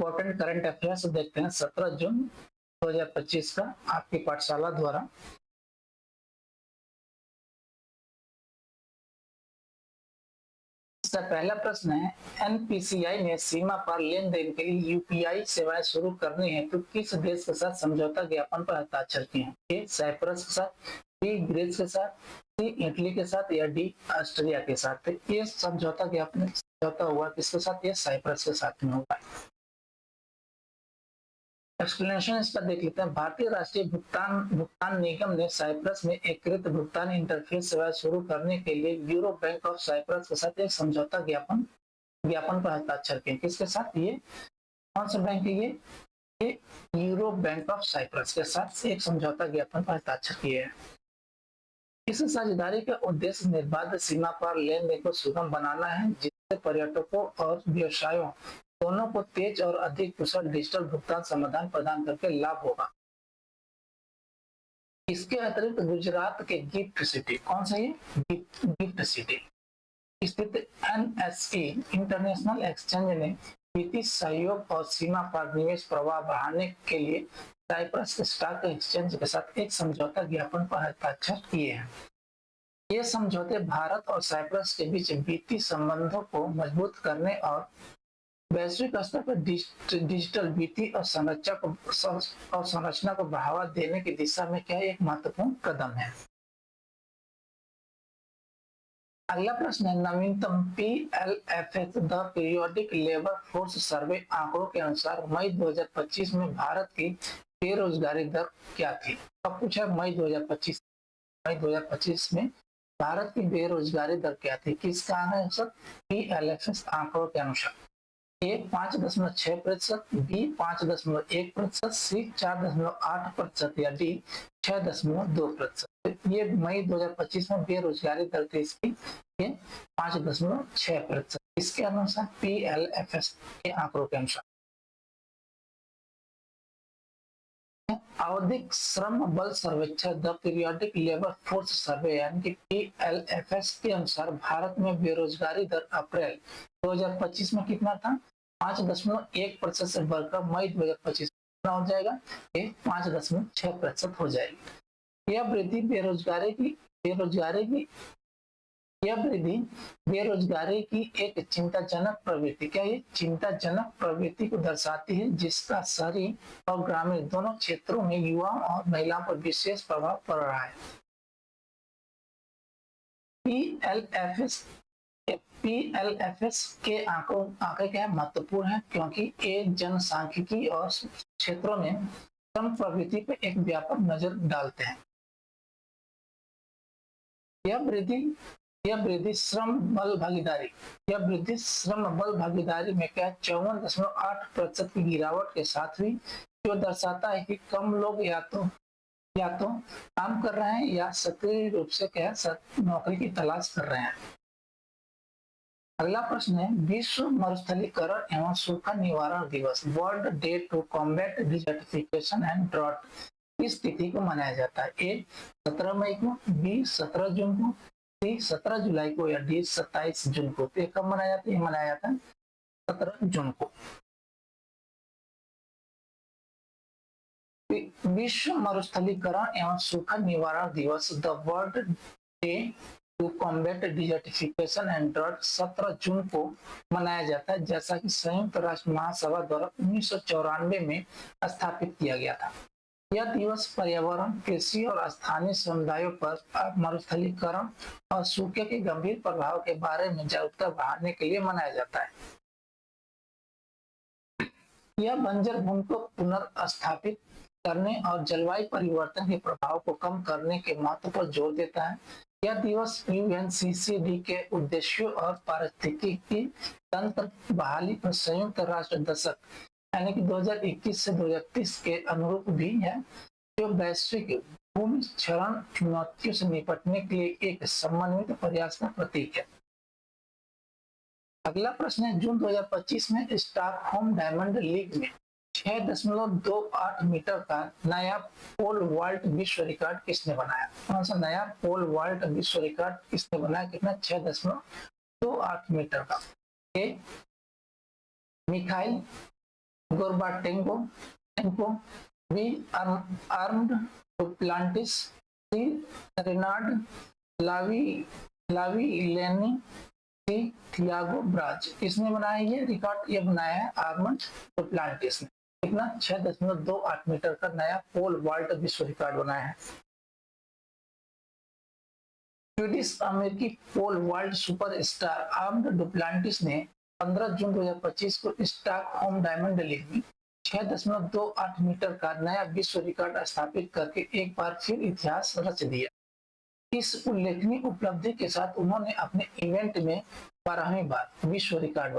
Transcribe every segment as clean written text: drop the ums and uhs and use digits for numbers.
Important current affairs देखते हैं 17 जून 2025 का आपकी पाठशाला द्वारा। इसका पहला प्रश्न है, एनपीसीआई ने सीमा पार लेन देन के लिए यूपीआई सेवाएं शुरू करनी है तो किस देश के साथ समझौता ज्ञापन पर हस्ताक्षर किए हैं? ए साइप्रस के साथ, बी ग्रीस के साथ, सी इटली के साथ या डी ऑस्ट्रिया के साथ। ये समझौता ज्ञापन समझौता हुआ किसके साथ? ये साइप्रस के साथ में हुआ। एक्सप्लेनेशन इसका देख लेते हैं। भारतीय राष्ट्रीय भुगतान निगम ने साइप्रस में एकीकृत भुगतान इंटरफेस सेवा शुरू करने के लिए यूरो बैंक ऑफ साइप्रस के साथ एक समझौता ज्ञापन पर हस्ताक्षर किए। किसके साथ? ये कौन सा बैंक है? ये यूरो बैंक ऑफ साइप्रस के साथ एक समझौता ज्ञापन पर हस्ताक्षर किए हैं। इस साझेदारी का उद्देश्य निर्बाध सीमा पार लेन देन को सुगम बनाना है, जिससे पर्यटकों और व्यवसायों दोनों को तेज और अधिक कुशल डिजिटल भुगतान समाधान प्रदान करके लाभ होगा। इसके अतिरिक्त गुजरात के गिफ्ट सिटी, कौन सा ये? गिफ्ट सिटी स्थित एनएसई इंटरनेशनल एक्सचेंज ने वित्तीय सहयोग और सीमा पार निवेश प्रवाह बढ़ाने के लिए साइप्रस स्टॉक एक्सचेंज के साथ एक समझौता ज्ञापन पर हस्ताक्षर किए हैं। ये समझौते भारत और साइप्रस के बीच वित्तीय संबंधों को मजबूत करने और वैश्विक स्तर पर डिजिटल वित्तीय और संरचना को बढ़ावा देने की दिशा में क्या एक महत्वपूर्ण कदम है। अगला प्रश्न है, नवीनतम PLFS the periodic labour force survey आंकड़ों के अनुसार मई 2025 में भारत की बेरोजगारी दर क्या थी? अब पूछा मई 2025 में भारत की बेरोजगारी दर क्या थी? किसका आंसर? PLFS आंकड़ों के अनुसार। ए 5.6%, बी 5.1%, सी 4.8% या डी 6.2%। ये मई 2025 में बेरोजगारी दर थी इसकी, ये 5.6%। इसके अनुसार PLFS के आंकड़ों के अनुसार। आवधिक श्रम बल सर्वेक्षण the periodic labour force survey यानी कि PLFS के अनुसार भारत में बेरोजगारी दर अप्रैल 2025 में कितना था? 5.1% से बढ़कर मई 2025 में हो जाएगा, ये 5.6% हो जाएगी। यह वृद्धि बेरोजगारी की एक चिंताजनक प्रवृत्ति, क्या ये चिंताजनक प्रवृत्ति को दर्शाती है, जिसका शहरी और ग्रामीण दोनों क्षेत्रों में युवाओं और महिलाओं पर विशेष प्रभाव पड़ रहा है। PLFS के आंकड़े क्या महत्वपूर्ण है, क्योंकि ये जनसांख्यिकी और क्षेत्रों में श्रम प्रवृत्ति पर एक व्यापक नजर डालते हैं। यह वृद्धि श्रम बल भागीदारी में क्या 54.8% की गिरावट के साथ हुई, जो दर्शाता है कि कम लोग या तो काम कर रहे हैं या सक्रिय रूप से क्या नौकरी की तलाश कर रहे हैं। अगला प्रश्न है, विश्व मरुस्थलीकरण एवं सूखा निवारण दिवस world day to combat desertification and drought किस तिथि को मनाया जाता है? ए 17 मई को, बी 17 जून को, सी 17 जुलाई को या डी 27 जून को। तो कब मनाया जाता है? ये मनाया जाता है 17 जून को। विश्व मरुस्थलीकरण एवं सूखा निवारण दिवस the world day to combat desertification and drought 17 जून को मनाया जाता है, जैसा कि संयुक्त राष्ट्र महासभा द्वारा 1994 में स्थापित किया गया था। यह दिवस पर्यावरण, कृषि और स्थानीय समुदायों पर मरुस्थलीकरण और सूखे के गंभीर प्रभाव के बारे में जागरूकता बढ़ाने के लिए मनाया जाता है। यह बंजर भूमि को पुनर्स्थापित करने और जलवायु परिवर्तन के प्रभाव को कम करने के महत्व पर जोर देता है। यह दिवस UNCCD के उद्देश्यों और पारिस्थितिकी तंत्र बहाली पर संयुक्त राष्ट्र दशक यानी कि 2021 से 2030 के अनुरूप भी है, जो वैश्विक भूमि क्षरण चुनौतियों से निपटने के लिए एक समन्वित प्रयास का प्रतीक है। अगला प्रश्न है, जून 2025 में स्टॉकहोम डायमंड लीग में 6.28 मीटर का नया पोल वॉल्ट विश्व रिकॉर्ड किसने बनाया? कौन सा नया पोल वॉल्ट विश्व रिकॉर्ड किसने बनाया? कितना? 6.28 मीटर का। A Mikhail Gorbatenko, B Armand Duplantis, C Renaud लावी लावी थियागो ब्राज। किसने बनाया ये रिकॉर्ड? ये बनाया है आर्मंड डुप्लांटिस ने। कितना? 6.28 मीटर का नया पोल वॉल्ट विश्व रिकॉर्ड बनाया है। स्वीडिश अमेरिकी pole vault superstar Armand Duplantis ने 15 जून 2025 को स्टॉकहोम डायमंड लीग में 6.28 मीटर का नया विश्व रिकॉर्ड स्थापित करके एक बार फिर इतिहास रच दिया। इस उल्लेखनीय उपलब्धि के साथ उन्होंने अपने इवेंट में 12वीं बार विश्व रिकॉर्ड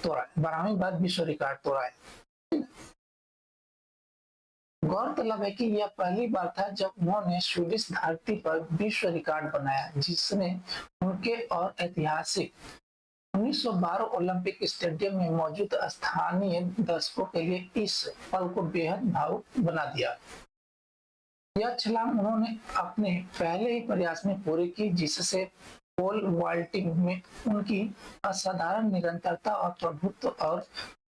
तोड़ा। 12वीं बार विश्व रिकॉर्ड तोड़ा है। गौरतलब है कि यह पहली बार था जब उन्होंने स्वीडिश धरती पर विश्व रिकॉर्ड बनाया, जिसने उनके और ऐतिहासिक 1912 ओलंपिक स्टेडियम में मौजूद स्थानीय दर्शकों के लिए इस पल को बेहद भावुक बना दिया। यह छलांग उन्होंने अपने पहले ही प्रयास में पूरी की, जिससे पोल वॉल्टिंग में उनकी असाधारण निरंतरता और प्रभुत्व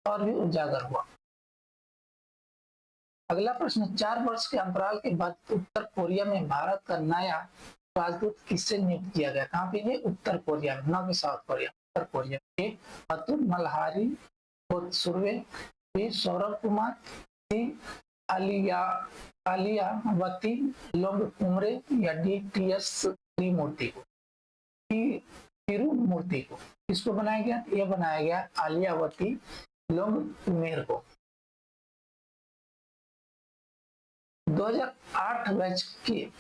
और भी उजागर हुआ। अगला प्रश्न, 4 वर्ष के अंतराल के बाद उत्तर कोरिया में भारत का नया राजदूत किससे नियुक्त किया गया? कहाँ पे? ये उत्तर कोरिया में, न कि साउथ कोरिया, उत्तर कोरिया। ए अतुल मल्हारी होतसुर्वे, बी सौरभ कुमार, सी आलियावती लोंगकुमरे, या डी टी.एस. तिरुमूर्ति को। किसको बनाया गया? यह बनाया गया आलियावती लोंगकुमेर को। 2008 बैच की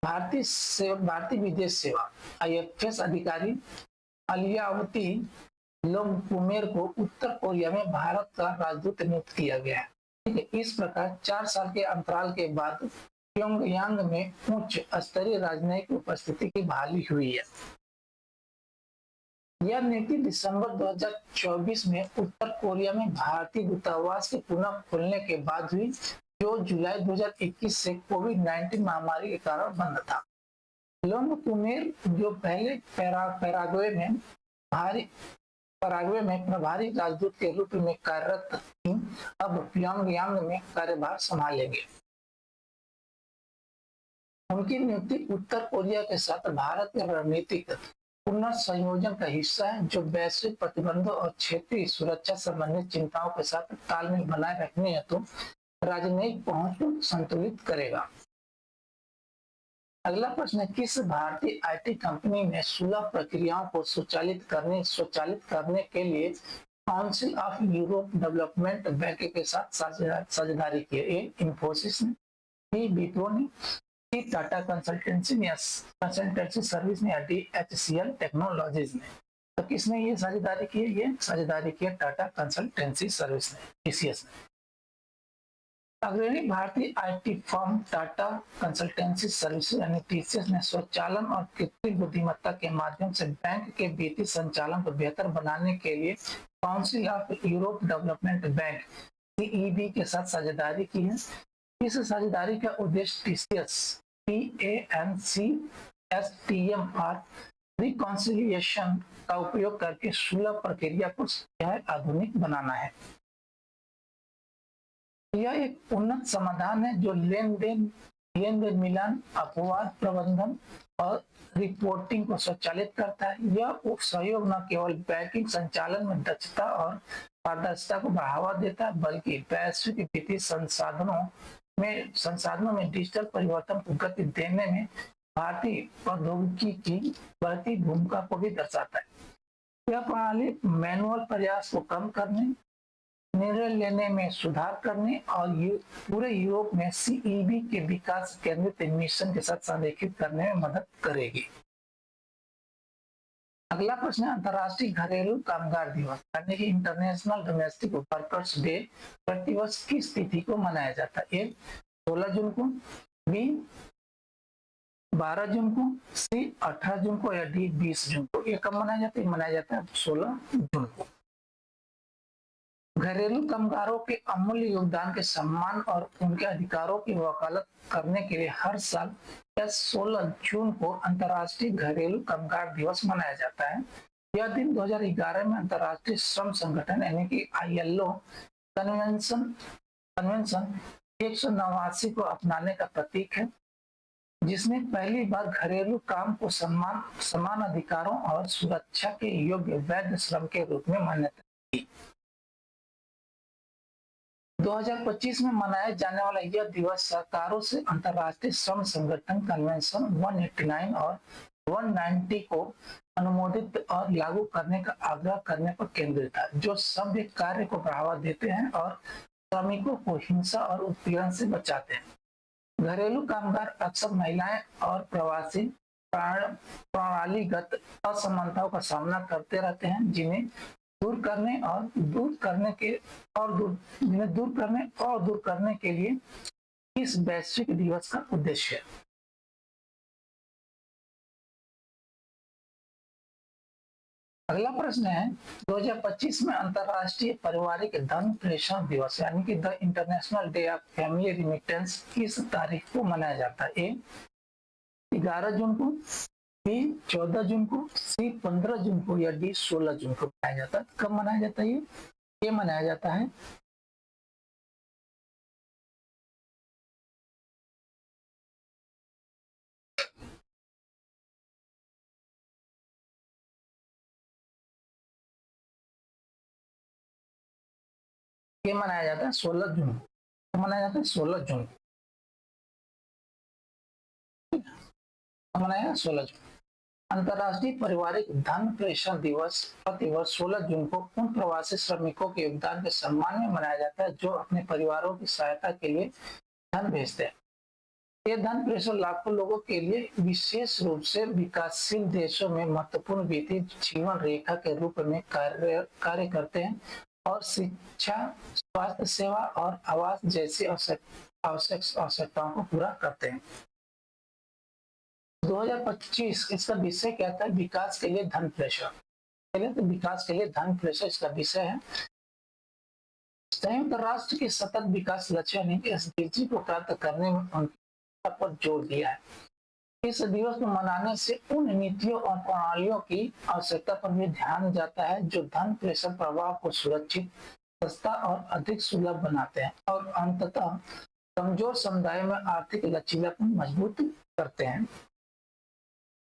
भारतीय विदेश सेवा IFS अधिकारी आलियावती लोंगकुमेर को उत्तर कोरिया में भारत का राजदूत नियुक्त किया गया है। इस प्रकार 4 साल के अंतराल के बाद प्योंगयांग में उच्च स्तरीय राजनयिक उपस्थिति की बहाली हुई है। यह नीति दिसंबर 2024 में उत्तर कोरिया में भारतीय दूतावास के पुनः खोलने के बाद हुई, जो जुलाई 2021 से कोविड-19 महामारी के कारण बंद था। लोंगकुमेर, जो पहले पैराग्वे में प्रभारी राजदूत के रूप में कार्यरत थी, अब प्योंगयांग में कार्यभार संभालेंगे। उनकी नियुक्ति उत्तर कोरिया के साथ भारत के रणनीतिक पुनर्संयोजन का हिस्सा है, जो वैश्विक प्रतिबंधों और क्षेत्रीय सुरक्षा संबंधी चिंताओं के साथ तालमेल बनाए रखने हेतु राजनयिक पहुंच को संतुलित करेगा। अगला प्रश्न है, किस भारतीय IT कंपनी ने सुलभ प्रक्रियाओं को स्वचालित करने के लिए council of Europe development bank के साथ साझेदारी की? ए इंफोसिस ने, बी विप्रो ने, सी टाटा कंसल्टेंसी सर्विस ने, या डी HCL टेक्नोलॉजीज ने। तो किसने ये साझेदारी की है? ये साझेदारी की है टाटा कंसल्टेंसी सर्विस ने, TCS ने। अग्रणी भारतीय IT firm Tata consultancy services यानी TCS ने स्वचालन और कृत्रिम बुद्धिमत्ता के माध्यम से बैंक के वित्तीय संचालन को बेहतर बनाने के लिए council of Europe development bank CEB के साथ साझेदारी की है। इस साझेदारी का उद्देश्य TCS PANCSTM और रिकॉन्सिलिएशन का उपयोग करके सुलभ प्रक्रिया को आधुनिक बनाना है। यह एक उन्नत समाधान है जो लेन देन मिलान, अपवाद प्रबंधन और रिपोर्टिंग को स्वचालित करता है। यह सहयोग न केवल बैंकिंग संचालन में दक्षता और पारदर्शिता को बढ़ावा देता है, बल्कि वैश्विक वित्तीय संसाधनों में डिजिटल परिवर्तन को गति देने में भारतीय प्रौद्योगिकी की बढ़ती भूमिका को भी दर्शाता है। यह प्रणाली मैनुअल प्रयास को कम करने, निर्णय लेने में सुधार करने और पूरे यूरोप में CEB के विकास केंद्रित मिशन के साथ संरेखित करने में मदद करेगी। अगला प्रश्न है, अंतर्राष्ट्रीय घरेलू कामगार दिवस यानी कि इंटरनेशनल डोमेस्टिक वर्कर्स डे प्रतिवर्ष किस तिथि को मनाया जाता है? ए 16 जून को, बी 12 जून को, सी 18 जून को, या डी 20 जून को। ये कब मनाया जाता है? मनाया जाता है 16 जून को। घरेलू कामगारों के अमूल्य योगदान के सम्मान और उनके अधिकारों की वकालत करने के लिए हर साल 16 जून को अंतर्राष्ट्रीय घरेलू कामगार दिवस मनाया जाता है। यह दिन 2011 में अंतर्राष्ट्रीय श्रम संगठन यानी कि ILO कन्वेंशन कन्वेंशन 189 को अपनाने का प्रतीक है, जिसने पहली बार घरेलू काम को समान अधिकारों और सुरक्षा के योग्य वैध श्रम के रूप में मान्यता दी। 2025 में मनाया जाने वाला यह दिवस सरकारों से अंतर्राष्ट्रीय श्रम संगठन कन्वेंशन 189 और 190 को अनुमोदित और लागू करने का आग्रह करने पर केंद्रित था, जो सभ्य कार्य को बढ़ावा देते हैं और श्रमिकों को हिंसा और उत्पीड़न से बचाते हैं। घरेलू कामगार अक्सर महिलाएं और प्रवासी प्रणालीगत असमानताओं का सामना करते रहते हैं, जिन्हें दूर करने के लिए इस वैश्विक दिवस का उद्देश्य है। अगला प्रश्न है 2025 में अंतरराष्ट्रीय पारिवारिक धन प्रेषण दिवस यानी कि the international day of family remittance किस तारीख को मनाया जाता है? ए 11 जून को, बी 14 जून को, सी 15 जून को या डी 16 जून को मनाया जाता है। कब मनाया जाता है? ये मनाया जाता है ये मनाया जाता है 16 जून को। मनाया जाता है 16 जून को मनाया 16 जून। अंतर्राष्ट्रीय पारिवारिक धन प्रेषण दिवस प्रतिवर्ष 16 जून को उन प्रवासी श्रमिकों के योगदान के सम्मान में मनाया जाता है जो अपने परिवारों की सहायता के लिए धन भेजते हैं। ये धन प्रेषण लाखों लोगों के लिए विशेष रूप से विकासशील देशों में महत्वपूर्ण वित्तीय जीवन रेखा के रूप में कार्य करते हैं और शिक्षा, स्वास्थ्य सेवा और आवास जैसी आवश्यकताओं को पूरा करते हैं। 2025 इसका विषय क्या था? विकास के लिए धन प्रेषण। पहले तो विकास के लिए धन प्रेषण इसका विषय है। संयुक्त राष्ट्र के सतत विकास लक्ष्य ने एसडीजी को प्राप्त करने में उनकी पर जोर दिया है। इस दिवस को मनाने से उन नीतियों और प्रणालियों की आवश्यकता पर भी ध्यान जाता है जो धन प्रेषण प्रवाह को सुरक्षित, सस्ता और अधिक सुलभ बनाते हैं और अंततः कमजोर समुदाय में आर्थिक लचीलापन मजबूत करते हैं।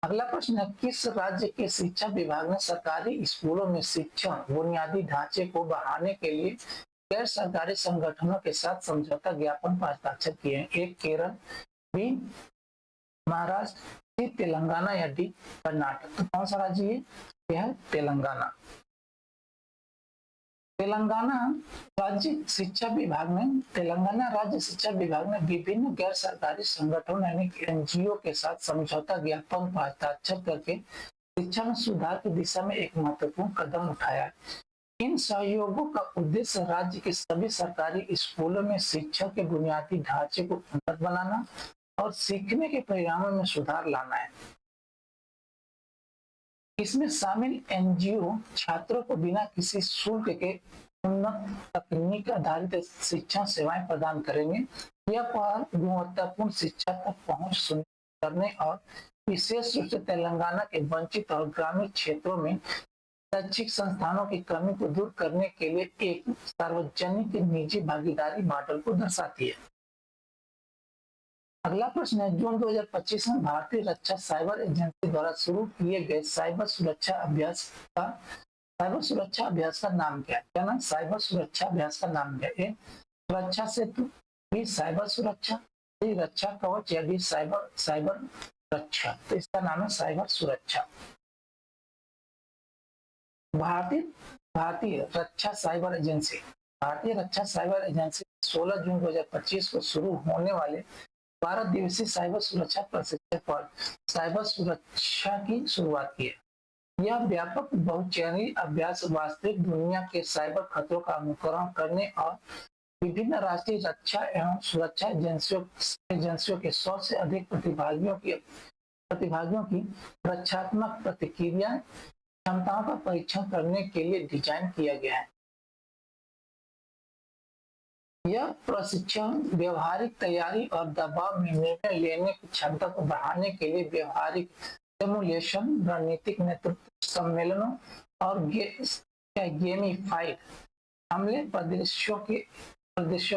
अगला प्रश्न है किस राज्य के शिक्षा विभाग ने सरकारी स्कूलों में शिक्षण बुनियादी ढांचे को बढ़ाने के लिए गैर सरकारी संगठनों के साथ समझौता ज्ञापन पर हस्ताक्षर किए हैं? ए केरल, बी महाराष्ट्र, सी तेलंगाना या डी कर्नाटक। तो कौन सा राज्य है? यह है तेलंगाना। तेलंगाना राज्य शिक्षा विभाग ने विभिन्न गैर सरकारी संगठनों यानी एनजीओ के साथ समझौता ज्ञापन पर हस्ताक्षर करके शिक्षा में सुधार की दिशा में एक महत्वपूर्ण कदम उठाया है। इन सहयोगों का उद्देश्य राज्य के सभी सरकारी स्कूलों में शिक्षा के बुनियादी ढांचे को उन्नत बनाना और सीखने के परिणामों में सुधार लाना है। इसमें शामिल एनजीओ छात्रों को बिना किसी शुल्क के उन्नत तकनीक आधारित शिक्षा सेवाएं प्रदान करेंगे। यह गुणवत्तापूर्ण शिक्षा तक पहुंच सुनिश्चित करने और विशेष रूप से तेलंगाना के वंचित और ग्रामीण क्षेत्रों में शैक्षिक संस्थानों की कमी को दूर करने के लिए एक सार्वजनिक निजी भागीदारी मॉडल को दर्शाती है। अगला प्रश्न है जून 2025 में भारतीय रक्षा साइबर एजेंसी द्वारा शुरू किए गए साइबर सुरक्षा अभ्यास का नाम क्या है? क्या नाम? साइबर सुरक्षा अभ्यास का नाम क्या है? सुरक्षा सेतु, बी साइबर सुरक्षा, सी रक्षा कवच या डी साइबर रक्षा। तो इसका नाम है साइबर सुरक्षा। भारतीय रक्षा साइबर एजेंसी 16 जून 2025 को शुरू होने वाले 12 दिवसीय साइबर सुरक्षा प्रशिक्षण पर साइबर सुरक्षा की शुरुआत की है। यह व्यापक बहुचैनल अभ्यास वास्तविक दुनिया के साइबर खतरों का अनुकरण करने और विभिन्न राष्ट्रीय रक्षा एवं सुरक्षा एजेंसियों के 100 से अधिक प्रतिभागियों की रक्षात्मक प्रतिक्रिया क्षमताओं का परीक्षण करने के लिए डिजाइन किया गया है। यह प्रशिक्षण व्यवहारिक तैयारी और दबाव में निर्णय लेने की क्षमता को बढ़ाने के लिए व्यवहारिक सिमुलेशन, रणनीतिक नेतृत्व सम्मेलनों और गेमिफाइड हमले प्रदेशों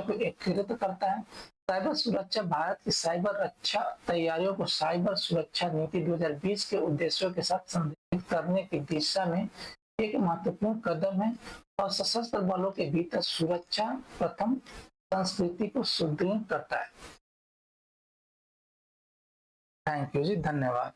को एकीकृत करता है। साइबर सुरक्षा भारत की साइबर रक्षा तैयारियों को साइबर सुरक्षा नीति 2020 के उद्देश्यों के साथ संरेखित करने की दिशा में एक महत्वपूर्ण कदम है और सशस्त्र बलों के भीतर सुरक्षा प्रथम संस्कृति को सुदृढ़ करता है। थैंक यू जी, धन्यवाद।